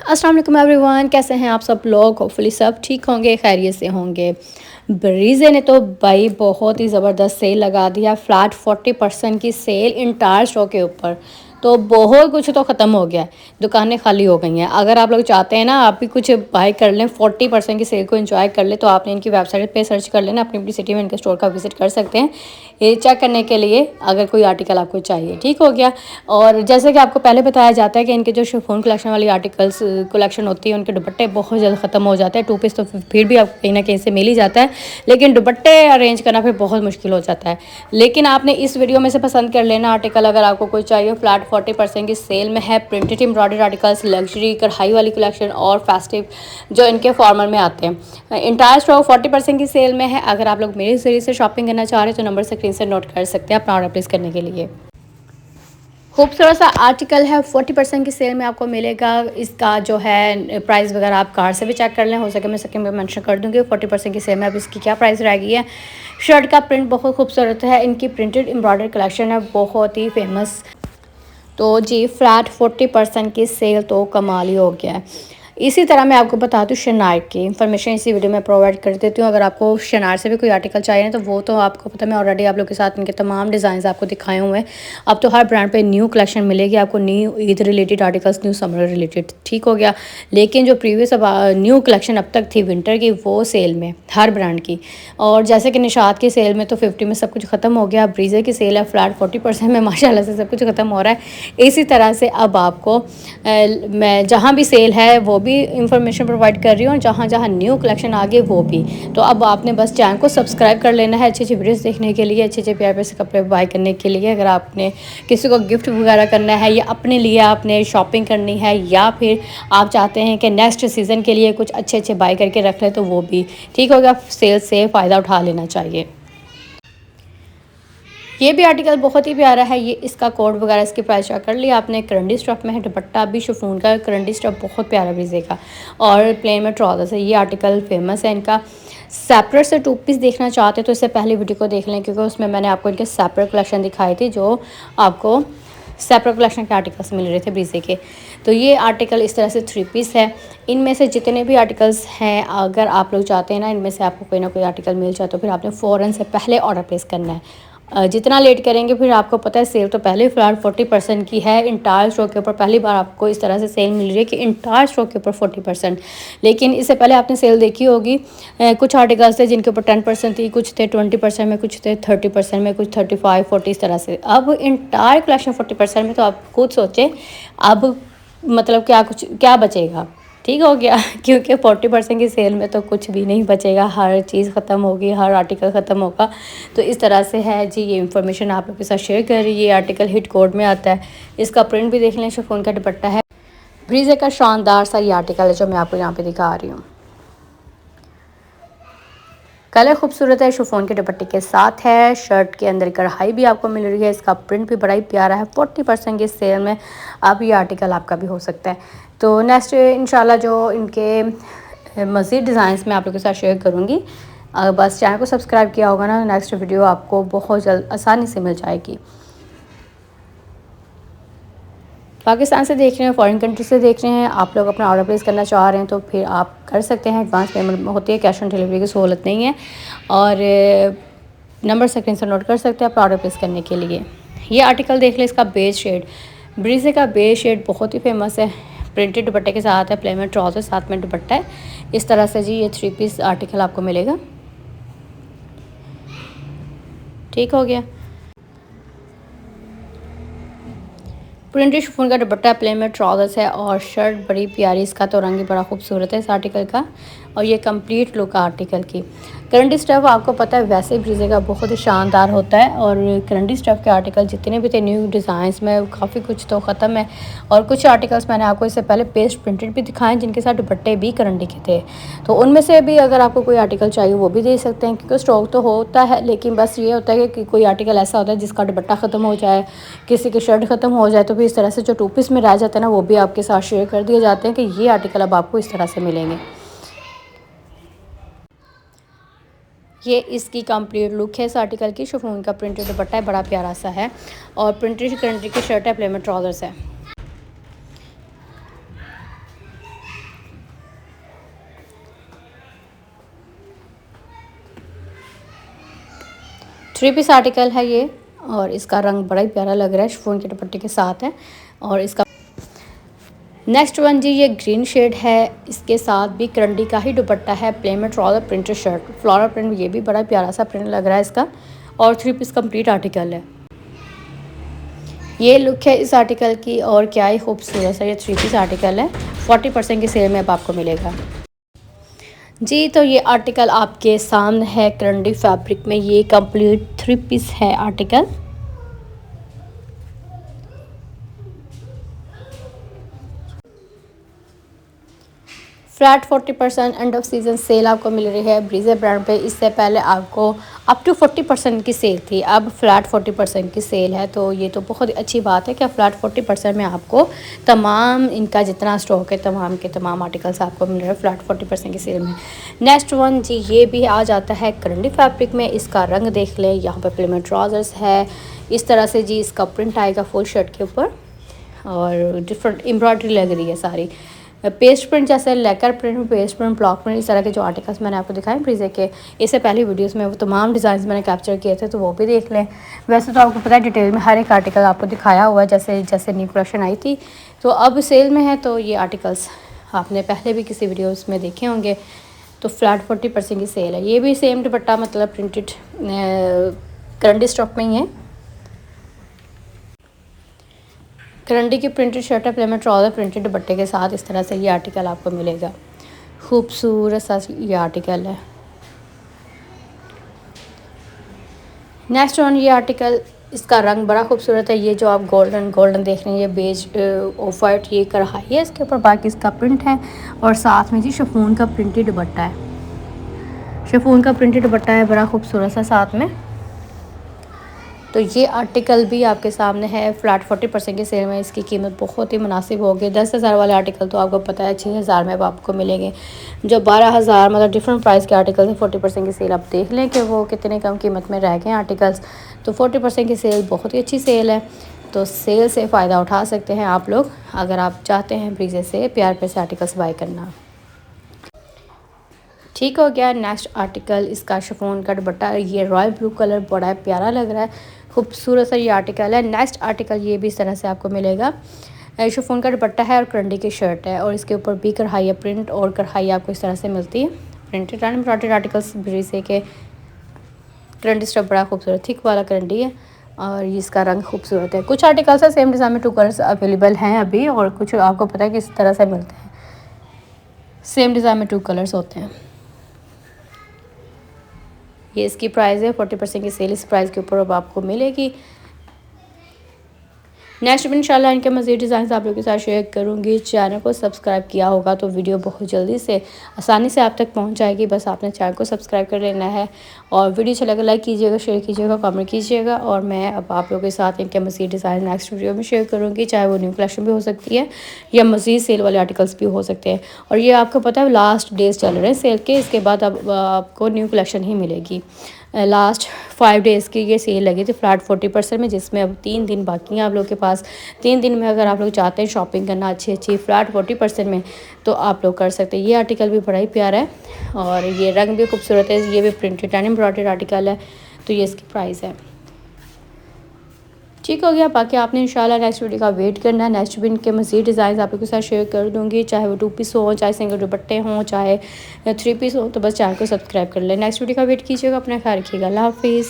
अस्सलाम वालेकुम एवरीवन, कैसे हैं आप सब लोग। होपफुली सब ठीक होंगे, खैरियत से होंगे। ब्रीज़े ने तो भाई बहुत ही ज़बरदस्त सेल लगा दिया, फ्लैट 40% की सेल इंटायर स्टॉक के ऊपर। तो बहुत कुछ तो ख़त्म हो गया है, दुकानें खाली हो गई हैं। अगर आप लोग चाहते हैं ना आप भी कुछ बाय कर लें, 40% की सेल को एंजॉय कर लें, तो आपने इनकी वेबसाइट पे सर्च कर लेना, अपनी अपनी सिटी में इनके स्टोर का विजिट कर सकते हैं ये चेक करने के लिए अगर कोई आर्टिकल आपको चाहिए। ठीक हो गया। और जैसे कि आपको पहले बताया जाता है कि इनके जो शिफॉन कलेक्शन वाली आर्टिकल्स कलेक्शन होती है, उनके दुपट्टे बहुत जल्द ख़त्म हो जाते हैं। 2 पीस तो फिर भी आपको कहीं ना कहीं से मिल ही जाता है, लेकिन दुपट्टे अरेंज करना फिर बहुत मुश्किल हो जाता है। लेकिन आपने इस वीडियो में से पसंद कर लेना आर्टिकल अगर आपको कोई चाहिए। फ्लैट 40% की सेल में है, प्रिंटेड एम्ब्रॉयडर्ड आर्टिकल्स, लग्जरी कढ़ाई वाली कलेक्शन और फेस्टिव जो इनके फॉर्मल में आते हैं। इंटायर स्टॉक 40% की सेल में है। अगर आप लोग मेरे जरिए से शॉपिंग करना चाह रहे हैं तो नंबर स्क्रीन से नोट कर सकते हैं अपना ऑर्डर प्लेस करने के लिए। खूबसूरत सा आर्टिकल है, 40% की सेल में आपको मिलेगा। इसका जो है प्राइस वगैरह आप कार्ड से भी चेक कर लें, हो सके मैं स्क्रीन पे मेंशन कर दूँगी। 40% की सेल में अब इसकी क्या प्राइस रह गई है। शर्ट का प्रिंट बहुत खूबसूरत है, इनकी प्रिंटेड एम्ब्रॉयडर्ड कलेक्शन है, बहुत ही फेमस। तो जी फ्लैट 40% की सेल तो कमाल ही हो गया है। इसी तरह मैं आपको बता दूँ शनार की इन्फॉर्मेशन इसी वीडियो में प्रोवाइड कर देती हूँ। अगर आपको शनार से भी कोई आर्टिकल चाहिए तो वो तो आपको पता है, मैं ऑलरेडी आप लोग के साथ इनके तमाम डिज़ाइन आपको दिखाए हुए हैं। अब तो हर ब्रांड पे न्यू कलेक्शन मिलेगी आपको, new Eid related articles, new summer related. ठीक हो गया। लेकिन जो प्रीवियस न्यू कलेक्शन अब तक थी विंटर की, वो सेल में हर ब्रांड की। और जैसे कि निशात की सेल में तो 50 में सब कुछ ख़त्म हो गया। ब्रीज़े की सेल है फ्लैट 40% में, माशाल्लाह से सब कुछ ख़त्म हो रहा है। इसी तरह से अब आपको मैं जहाँ भी सेल है वो भी इंफॉर्मेशन प्रोवाइड कर रही हूँ, और जहाँ जहाँ न्यू कलेक्शन आ गए वो भी। तो अब आपने बस चैनल को सब्सक्राइब कर लेना है अच्छी अच्छी वीडियोस देखने के लिए, अच्छे अच्छे प्यारे से कपड़े बाय करने के लिए। अगर आपने किसी को गिफ्ट वगैरह करना है या अपने लिए आपने शॉपिंग करनी है, या फिर आप चाहते हैं कि नेक्स्ट सीज़न के लिए कुछ अच्छे अच्छे बाय करके रख लें, तो वो भी ठीक होगा। सेल से फ़ायदा उठा लेना चाहिए। ये भी आर्टिकल बहुत ही प्यारा है। ये इसका कोड वगैरह इसकी प्राइस चेक कर लिया आपने। करंडी स्टफ में है, दुपट्टा भी शिफॉन का, करंडी स्टफ बहुत प्यारा ब्रीज़े का, और प्लेन में ट्राउजर्स है। ये आर्टिकल फेमस है इनका। सेपरेट से 2 पीस देखना चाहते तो इससे पहले वीडियो को देख लें, क्योंकि उसमें मैंने आपको इनके सेपरेट कलेक्शन दिखाई थी, जो आपको सेपरेट कलेक्शन के आर्टिकल्स मिल रहे थे ब्रीज़े के। तो ये आर्टिकल इस तरह से 3 पीस है। इनमें से जितने भी आर्टिकल्स हैं, अगर आप लोग चाहते हैं ना इनमें से आपको कोई ना कोई आर्टिकल मिल जाए, तो फिर आपने फ़ौरन से पहले ऑर्डर प्लेस करना है। जितना लेट करेंगे फिर आपको पता है सेल तो पहले ही फ्लैट 40% की है। इंटायर स्टॉक के ऊपर पहली बार आपको इस तरह से सेल मिल रही है कि इंटायर स्टॉक के ऊपर 40%। लेकिन इससे पहले आपने सेल देखी होगी, कुछ आर्टिकल्स थे जिनके ऊपर 10% थी, कुछ थे 20% में, कुछ थे 30% में, कुछ 35-40 इस तरह से। अब इंटायर कलेक्शन 40% में, तो आप खुद सोचें अब मतलब क्या बचेगा। ठीक हो गया क्योंकि 40% की सेल में तो कुछ भी नहीं बचेगा, हर चीज़ ख़त्म होगी, हर आर्टिकल ख़त्म होगा। तो इस तरह से है जी, ये इन्फॉर्मेशन आप लोग के साथ शेयर कर रही है। ये आर्टिकल हिट कोड में आता है, इसका प्रिंट भी देख लें, शिफॉन का दुपट्टा है, ब्रीज़े का शानदार सा ये आर्टिकल है जो मैं आपको यहाँ पे दिखा रही हूँ। कलर खूबसूरत है, शिफॉन के दुपट्टे के साथ है। शर्ट के अंदर कढ़ाई भी आपको मिल रही है, इसका प्रिंट भी बड़ा ही प्यारा है। 40% की सेल में अब ये आर्टिकल आपका भी हो सकता है। तो नेक्स्ट इंशाल्लाह जो इनके मज़ीद डिज़ाइंस मैं आप लोगों के साथ शेयर करूँगी। बस चैनल को सब्सक्राइब किया होगा ना, नेक्स्ट वीडियो आपको बहुत जल्द आसानी से मिल जाएगी। पाकिस्तान से देख रहे हैं, फॉरेन कंट्री से देख रहे हैं, आप लोग अपना ऑर्डर प्लेस करना चाह रहे हैं तो फिर आप कर सकते हैं। एडवांस पेमेंट होती है, कैश ऑन डिलीवरी की सहूलत नहीं है। और नंबर स्क्रीन से नोट कर सकते हैं आप ऑर्डर प्लेस करने के लिए। ये आर्टिकल देख लें, इसका बेस शेड, ब्रीज़े का बेस शेड बहुत ही फेमस है। प्रिंटेड दुपट्टे के साथ है, प्लेन में ट्राउज़र, साथ में दुपट्टा है। इस तरह से जी ये 3 पीस आर्टिकल आपको मिलेगा। ठीक हो गया। प्रिंटेड शिफॉन का दुपट्टा, प्लेन में ट्राउजर्स है, और शर्ट बड़ी प्यारी, इसका तो रंग ही बड़ा खूबसूरत है इस आर्टिकल का। और ये कंप्लीट लुक आर्टिकल की। करंडी स्टफ़ आपको पता है वैसे ब्रीज़े का बहुत ही शानदार होता है, और करंडी स्टफ़ के आर्टिकल जितने भी थे न्यू डिज़ाइंस में, काफ़ी कुछ तो ख़त्म है। और कुछ आर्टिकल्स मैंने आपको इससे पहले पेस्ट प्रिंटेड भी दिखाए जिनके साथ दुपट्टे भी करंडी के थे। तो उनमें से भी अगर आपको कोई आर्टिकल चाहिए वो भी दे सकते हैं, क्योंकि स्टॉक तो होता है, लेकिन बस ये होता है कि कोई आर्टिकल ऐसा होता है जिसका दुपट्टा ख़त्म हो जाए, किसी की शर्ट ख़त्म हो जाए, तो फिर इस तरह से जो 2 पीस में रह जाते हैं ना, वो भी आपके साथ शेयर कर दिए जाते हैं कि ये आर्टिकल अब आपको इस तरह से मिलेंगे। ये इसकी कंप्लीट लुक है इस आर्टिकल की। शिफॉन का प्रिंटेड दुपट्टा है, बड़ा प्यारा सा है, और प्रिंटेड करंडी की शर्ट है, प्लेन में ट्राउजर्स है। 3 पीस आर्टिकल है ये और इसका रंग बड़ा ही प्यारा लग रहा है, शिफॉन के दुपट्टे के साथ है। और इसका नेक्स्ट वन जी ये ग्रीन शेड है, इसके साथ भी करंडी का ही दुपट्टा है, प्लेन में trouser printed shirt, floral print, ये भी बड़ा प्यारा सा प्रिंट लग रहा है इसका। और 3 पीस कंप्लीट आर्टिकल है। ये लुक है इस आर्टिकल की और क्या ही खूबसूरत है। ये 3 पीस आर्टिकल है, 40% की सेल में अब आपको मिलेगा जी। तो ये आर्टिकल आपके सामने है करंडी फैब्रिक में, ये कंप्लीट 3 पीस है article. Flat 40% end of season sale आपको मिल रही है ब्रीजे ब्रांड पे। इससे पहले आपको अप टू 40% की सेल थी, अब फ्लैट 40% की सेल है। तो ये तो बहुत ही अच्छी बात है कि फ्लैट 40% में आपको तमाम इनका जितना स्टॉक है तमाम के तमाम आर्टिकल्स आपको मिल रहे हैं फ्लैट 40% की सेल में। नेक्स्ट वन जी ये भी आ जाता है करंडी फैब्रिक में। इसका रंग देख लें, यहाँ पर प्लेन ट्राउज़र्स है इस तरह से जी, इसका प्रिंट आएगा फुल शर्ट के ऊपर और डिफरेंट एम्ब्रॉयडरी लग रही है सारी। पेस्ट प्रिंट जैसे लेकर print, paste print, block print, इस तरह के जो आर्टिकल्स मैंने आपको दिखाए ब्रीजे के, इससे पहले वीडियोस में वो तमाम डिज़ाइन मैंने कैप्चर किए थे, तो वो भी देख लें। वैसे तो आपको पता है डिटेल में हर एक आर्टिकल आपको दिखाया हुआ है जैसे जैसे न्यू कलेक्शन आई थी, तो अब सेल में है। तो ये आर्टिकल्स आपने पहले भी किसी वीडियोज़ में देखे होंगे। तो फ्लैट 40% की सेल है। ये भी सेम दुपट्टा मतलब प्रिंटेड करंडी स्टॉक में ही है। करंडी की प्रिंटेड शर्ट है, प्लेन में ट्राउज़र प्रिंटेड दुपट्टे के साथ, इस तरह से ये आर्टिकल आपको मिलेगा। खूबसूरत सा ये आर्टिकल है। नेक्स्ट वन ये आर्टिकल, इसका रंग बड़ा खूबसूरत है। ये जो आप गोल्डन देख रहे हैं, ये बेज ऑफ वाइट ये कढ़ाई है इसके ऊपर, बाकी इसका प्रिंट है। और साथ में जी शिफॉन का प्रिंटेड दुपट्टा है, शिफॉन का प्रिंटेड दुपट्टा है बड़ा खूबसूरत सा साथ में। तो ये आर्टिकल भी आपके सामने है फ्लैट 40% की सेल में। इसकी कीमत बहुत ही मुनासिब होगी। 10,000 वाले आर्टिकल तो आपको पता है 6,000 में अब आपको मिलेंगे। जो 12,000 मतलब डिफरेंट प्राइस के आर्टिकल हैं 40% की सेल, आप देख लें कि वो कितने कम कीमत में रह गए आर्टिकल्स। तो 40% की सेल बहुत ही अच्छी सेल है, तो सेल से फ़ायदा उठा सकते हैं आप लोग अगर आप चाहते हैं ब्रीजे से प्यार पे से आर्टिकल्स बाय करना। ठीक हो गया। नेक्स्ट आर्टिकल, इसका शिफॉन का दुपट्टा, ये रॉयल ब्लू कलर बड़ा प्यारा लग रहा है, खूबसूरत सा ये आर्टिकल है। नेक्स्ट आर्टिकल ये भी इस तरह से आपको मिलेगा, शिफॉन का दुपट्टा है और करंडी की शर्ट है और इसके ऊपर भी कढ़ाई प्रिंट और कढ़ाई आपको इस तरह से मिलती है। प्रिंटेड एंड एम्ब्रॉयडर्ड आर्टिकल्स ब्रीजे के। करंडी स्टफ बड़ा खूबसूरत थिक वाला करंडी है और इसका रंग खूबसूरत है। कुछ आर्टिकल्स है सेम डिज़ाइन में 2 कलर्स अवेलेबल हैं अभी, और कुछ आपको पता है कि इस तरह से मिलते हैं, सेम डिज़ाइन में 2 कलर्स होते हैं। ये इसकी प्राइस है 40% की सेल इस प्राइस के ऊपर अब आपको मिलेगी। नेक्स्ट भी इंशाल्लाह इनके मज़ीद डिज़ाइन आप लोगों के साथ शेयर करूँगी। चैनल को सब्सक्राइब किया होगा तो वीडियो बहुत जल्दी से आसानी से आप तक पहुंच जाएगी, बस आपने चैनल को सब्सक्राइब कर लेना है। और वीडियो अच्छा लगा लाइक कीजिएगा, शेयर कीजिएगा, कमेंट कीजिएगा। और मैं अब आप लोगों के साथ इनके मज़ीद डिज़ाइन नेक्स्ट वीडियो में शेयर करूँगी, चाहे वो न्यू कलेक्शन भी हो सकती है या मज़ीद सेल वाले आर्टिकल्स भी हो सकते हैं। और ये आपको पता है लास्ट डेज चल रहे हैं सेल के, इसके बाद अब आपको न्यू कलेक्शन ही मिलेगी। लास्ट 5 डेज़ की ये सेल लगी थी फ्लैट 40% में, जिसमें अब 3 दिन बाकी हैं आप लोग के पास। 3 दिन में अगर आप लोग चाहते हैं शॉपिंग करना अच्छी फ्लैट 40% में तो आप लोग कर सकते हैं। ये आर्टिकल भी बड़ा ही प्यारा है और ये रंग भी खूबसूरत है। ये भी प्रिंटेड एंड एम्ब्रॉयडर्ड आर्टिकल है, तो ये इसकी प्राइस है। ठीक हो गया। बाकी आपने इंशाल्लाह नेक्स्ट वीडियो का वेट करना है। नेक्स्ट भी इनके मज़ीद डिज़ाइन आप लोगों के साथ शेयर कर दूँगी, चाहे वो 2 पीस हो, चाहे सिंगल दुपट्टे हों, चाहे 3 पीस हो। तो बस चैनल को सब्सक्राइब कर लें। नेक्स्ट वीडियो का वेट कीजिएगा। अपना ख्याल रखिएगा। अल्लाह हाफिज़।